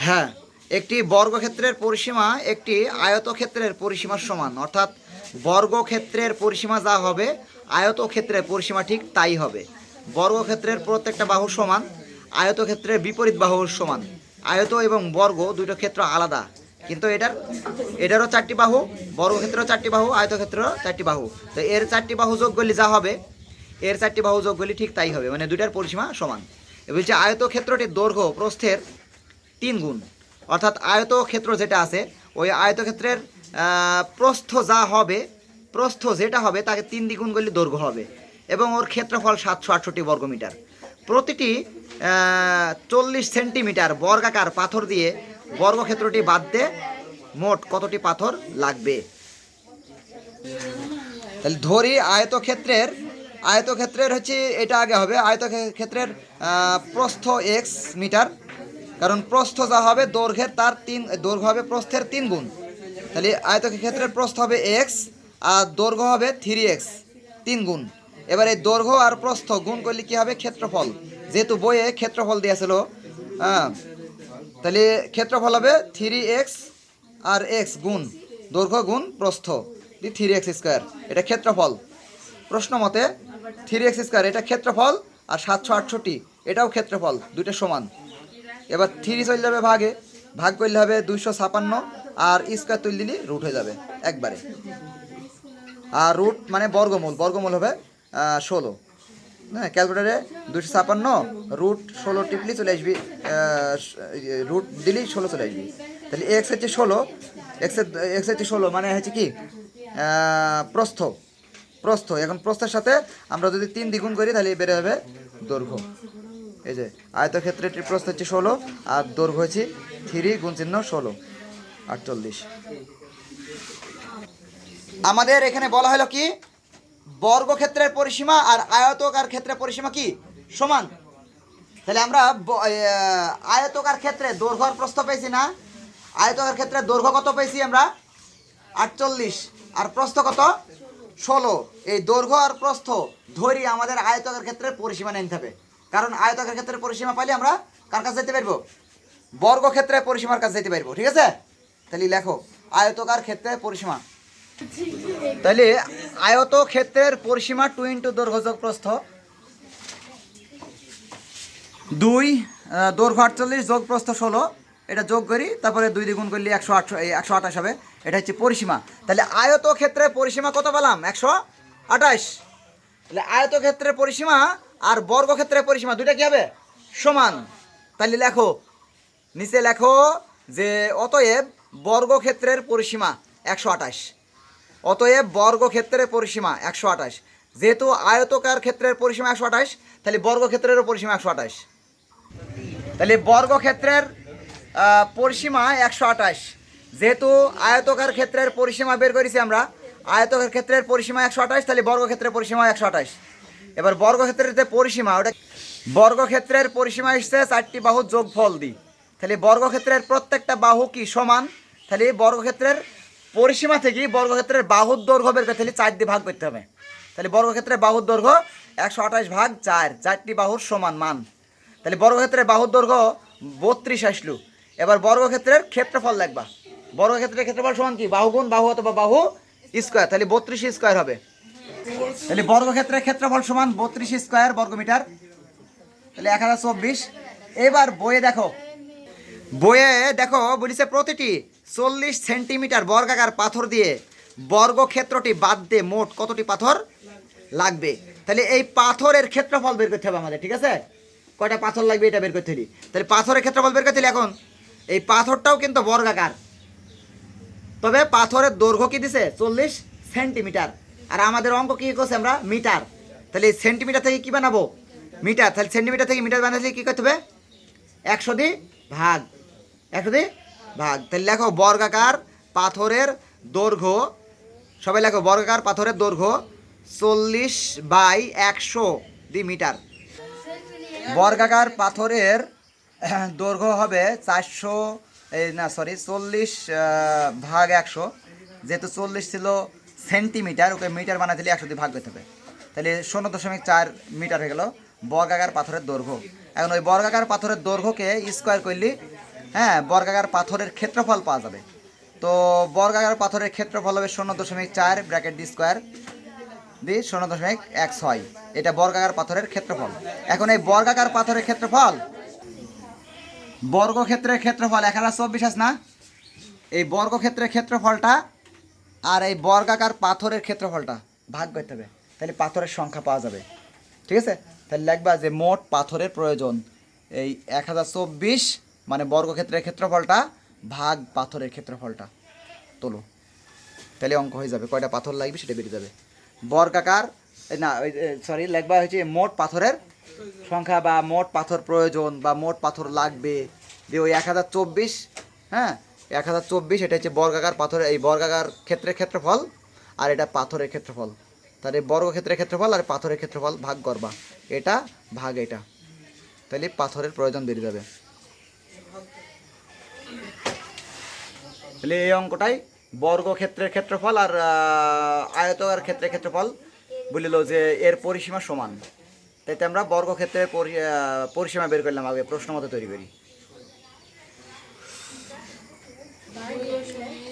হ্যাঁ, একটি বর্গক্ষেত্রের পরিসীমা একটি আয়তক্ষেত্রের পরিসীমার সমান, অর্থাৎ বর্গক্ষেত্রের পরিসীমা যা হবে আয়তক্ষেত্রের পরিসীমা ঠিক তাই হবে। বর্গক্ষেত্রের প্রত্যেকটা বাহু সমান, আয়তক্ষেত্রের বিপরীত বাহুর সমান। আয়ত এবং বর্গ দুটো ক্ষেত্র আলাদা, কিন্তু এটারও চারটি বাহু, বর্গক্ষেত্রেরও চারটি বাহু, আয়তক্ষেত্রেরও চারটি বাহু। তো এর চারটি বাহু যোগ করলে যা হবে, এর চারটি বাহু যোগ করলে ঠিক তাই হবে, মানে দুইটার পরিসীমা সমান। বলছে আয়তক্ষেত্রটির দৈর্ঘ্য প্রস্থের 3 গুণ, অর্থাৎ আয়তক্ষেত্র যেটা আছে ওই আয়তক্ষেত্রের প্রস্থ যা হবে, প্রস্থ যেটা হবে তাকে 3 দ্বিগুণ করলে দৈর্ঘ্য হবে, এবং ওর ক্ষেত্রফল 768 বর্গমিটার। প্রতিটি 40 সেন্টিমিটার বর্গাকার পাথর দিয়ে বর্গক্ষেত্রটি বাঁধতে মোট কতটি পাথর লাগবে? তাহলে ধরি আয়তক্ষেত্রের হচ্ছে এটা আগে হবে, আয়তক্ষেত্রের প্রস্থ x মিটার, কারণ প্রস্থ যা হবে দৈর্ঘ্যের তার দৈর্ঘ্য হবে প্রস্থের 3 গুণ। তাহলে আয়তক্ষেত্রের প্রস্থ হবে x আর দৈর্ঘ্য হবে 3x, 3 গুণ। এবার এই দৈর্ঘ্য আর প্রস্থ গুণ করলে কি হবে? ক্ষেত্রফল। যেহেতু বইয়ে ক্ষেত্রফল দিয়েছিল, তাহলে ক্ষেত্রফল হবে 3x আর x গুণ দৈর্ঘ্য গুণ প্রস্থ, 3x স্কোয়ার। এটা ক্ষেত্রফল প্রশ্ন মতে, 3x স্কোয়ার এটা ক্ষেত্রফল, আর 768 এটাও ক্ষেত্রফল, দুইটা সমান। এবার 3 চলে যাবে ভাগে, ভাগ করলে হবে 256, আর স্কোয়ার তুলে দিলে রুট হয়ে যাবে একবারে। আর রুট মানে বর্গমূল, বর্গমূল হবে 16। হ্যাঁ, ক্যালকুলেটারে 256 রুট 16 টিপলি চলে আসবি, রুট দিলেই 16 চলে আসবি। তাহলে এক্স হচ্ছে 16, এক্স হচ্ছে 16 মানে হচ্ছে কি প্রস্থ। এখন প্রস্থের সাথে আমরা যদি 3 দ্বিগুণ করি তাহলে বেড়ে যাবে দৈর্ঘ্য। এই যে আয়তক্ষেত্রটির প্রস্থ হচ্ছে 16 আর দৈর্ঘ্য হচ্ছে 3 গুণ চিহ্ন 16, 48। আমাদের এখানে বলা হলো কি, বর্গক্ষেত্রের পরিসীমা আর আয়তকার ক্ষেত্রের পরিসীমা কি সমান। তাহলে আমরা আয়তকার ক্ষেত্রে দৈর্ঘ্য আর প্রস্থ পেয়েছি না? আয়তকার ক্ষেত্রে দৈর্ঘ্য কত পেয়েছি আমরা? 48, আর প্রস্থ কত? 16। এই দৈর্ঘ্য আর প্রস্থ ধরি আমাদের আয়তকার ক্ষেত্রের পরিসীমা নিতে হবে, কারণ আয়তকার ক্ষেত্রের পরিসীমা পাইলে আমরা কার কাছে যেতে পারবো? বর্গক্ষেত্রের পরিসীমার কাছে যেতে পারবো। ঠিক আছে, তাহলে লেখো আয়তকার ক্ষেত্রের পরিসীমা। তাহলে আয়তক্ষেত্রের পরিসীমা 2 ইন্টু দৈর্ঘ্য যোগ প্রস্থ, 2 দৈর্ঘ্য 48 যোগ প্রস্থ 16, এটা যোগ করি, তারপরে 2 দ্বিগুণ করলে 128 হবে। এটা হচ্ছে পরিসীমা। তাহলে আয়তক্ষেত্রের পরিসীমা কত পেলাম? 128। তাহলে আয়তক্ষেত্রের পরিসীমা আর বর্গক্ষেত্রের পরিসীমা দুইটা কি হবে? সমান। তাহলে লেখো, নিচে লেখো যে অতএব বর্গক্ষেত্রের পরিসীমা 128। অতএব বর্গক্ষেত্রের পরিসীমা 128। যেহেতু আয়তকার ক্ষেত্রের পরিসীমা 128, তাহলে বর্গক্ষেত্রেরও পরিসীমা 128। তাহলে বর্গক্ষেত্রের পরিসীমা 128, যেহেতু আয়তকার ক্ষেত্রের পরিসীমা বের করেছি আমরা, আয়তকার ক্ষেত্রের পরিসীমা 128, তাহলে বর্গক্ষেত্রের পরিসীমা 128। এবার বর্গক্ষেত্রের যে পরিসীমা, ওটা বর্গক্ষেত্রের পরিসীমা এসছে 4টি বাহুর যোগফল দিই। তাহলে বর্গক্ষেত্রের প্রত্যেকটা বাহু কি সমান, তাহলে বর্গক্ষেত্রের পরিসীমা থেকে বর্গক্ষেত্রের বাহুর দৈর্ঘ্য বের করতে হলে 4 দিয়ে ভাগ করতে হবে। তাহলে বর্গক্ষেত্রের বাহুর দৈর্ঘ্য 128 ভাগ 4, 4টি বাহুর সমান মান। তাহলে বর্গক্ষেত্রের বাহুর দৈর্ঘ্য 32 আসলো। এবার বর্গক্ষেত্রের ক্ষেত্রফল লাগবা। বর্গক্ষেত্রের ক্ষেত্রফল সমান কি? বাহু গুণ বাহু অথবা বাহু স্কোয়ার, তাহলে 32 স্কোয়ার হবে। তাহলে বর্গক্ষেত্রের ক্ষেত্রফল সমান 32 স্কোয়ার বর্গমিটার, তাহলে 1024। এবার বইয়ে দেখো বলেছে প্রতিটি 40 সেন্টিমিটার বর্গাকার পাথর দিয়ে বর্গক্ষেত্রটি বাঁধতে মোট কতটি পাথর লাগবে? তাহলে এই পাথরের ক্ষেত্রফল বের করতে হবে আমাদের। ঠিক আছে, কয়টা পাথর লাগবে এটা বের করতে হবে। তাহলে পাথরের ক্ষেত্রফল বের করতে হলে এখন এই পাথরটাও কিন্তু বর্গাকার, তবে পাথরের দৈর্ঘ্য কি দিছে? 40 সেন্টিমিটার, আর আমাদের অঙ্ক কি করছে আমরা? মিটার। তাহলে এই সেন্টিমিটার থেকে কি বানাবো? মিটার। তাহলে সেন্টিমিটার থেকে মিটার বানালে কি করতে হবে? 100 দিয়ে ভাগ, 100 দিয়ে ভাগ। তাহলে লেখো বর্গাকার পাথরের দৈর্ঘ্য, সবাই লেখো বর্গাকার পাথরের দৈর্ঘ্য 40/100 দি মিটার। বর্গাকার পাথরের দৈর্ঘ্য হবে 40/100, যেহেতু 40 ছিল সেন্টিমিটার, ওকে মিটার বানাতে হলে 100 দিয়ে ভাগ করতে হবে। তাহলে 0.4 মিটার হয়ে গেল। বর্গাকার পাথরের দৈর্ঘ্য। এখন ওই বর্গাকার পাথরের দৈর্ঘ্যকে স্কোয়ার করলি, হ্যাঁ, বর্গাকার পাথরের ক্ষেত্রফল পাওয়া যাবে। তো বর্গাকার পাথরের ক্ষেত্রফল হবে 0.4 ব্র্যাকেট ডি স্কোয়ার দি 0.16, এটা বর্গাকার পাথরের ক্ষেত্রফল। এখন এই বর্গাকার পাথরের ক্ষেত্রফল, বর্গক্ষেত্রের ক্ষেত্রফল 1024 আছে না, এই বর্গক্ষেত্রের ক্ষেত্রফলটা আর এই বর্গাকার পাথরের ক্ষেত্রফলটা ভাগ করতে হবে, তাহলে পাথরের সংখ্যা পাওয়া যাবে। ঠিক আছে, তাহলে লিখবা যে মোট পাথরের প্রয়োজন এই 1024 মানে বর্গক্ষেত্রের ক্ষেত্রফলটা ভাগ পাথরের ক্ষেত্রফলটা তোলো, তাহলে অঙ্ক হয়ে যাবে। কয়টা পাথর লাগবে সেটা বেরিয়ে যাবে। বর্গাকার না, সরি, লিখবা হচ্ছে মোট পাথরের সংখ্যা বা মোট পাথর প্রয়োজন বা মোট পাথর লাগবে দিয়ে ওই 1024, হ্যাঁ 1024 এটা হচ্ছে বর্গাকার পাথরের, এই বর্গাকার ক্ষেত্রের ক্ষেত্রফল আর এটা পাথরের ক্ষেত্রফল। তাহলে বর্গক্ষেত্রের ক্ষেত্রফল আর পাথরের ক্ষেত্রফল ভাগ করবা, এটা ভাগ এটা, তাহলে পাথরের প্রয়োজন বেরিয়ে যাবে। তাহলে এই অঙ্কটাই বর্গক্ষেত্রের ক্ষেত্রফল আর আয়তকার ক্ষেত্রের ক্ষেত্রফল বলিল যে এর পরিসীমা সমান, তাইতে আমরা বর্গক্ষেত্রের পরিসীমা বের করলাম, আগে প্রশ্ন মতো তৈরি করি।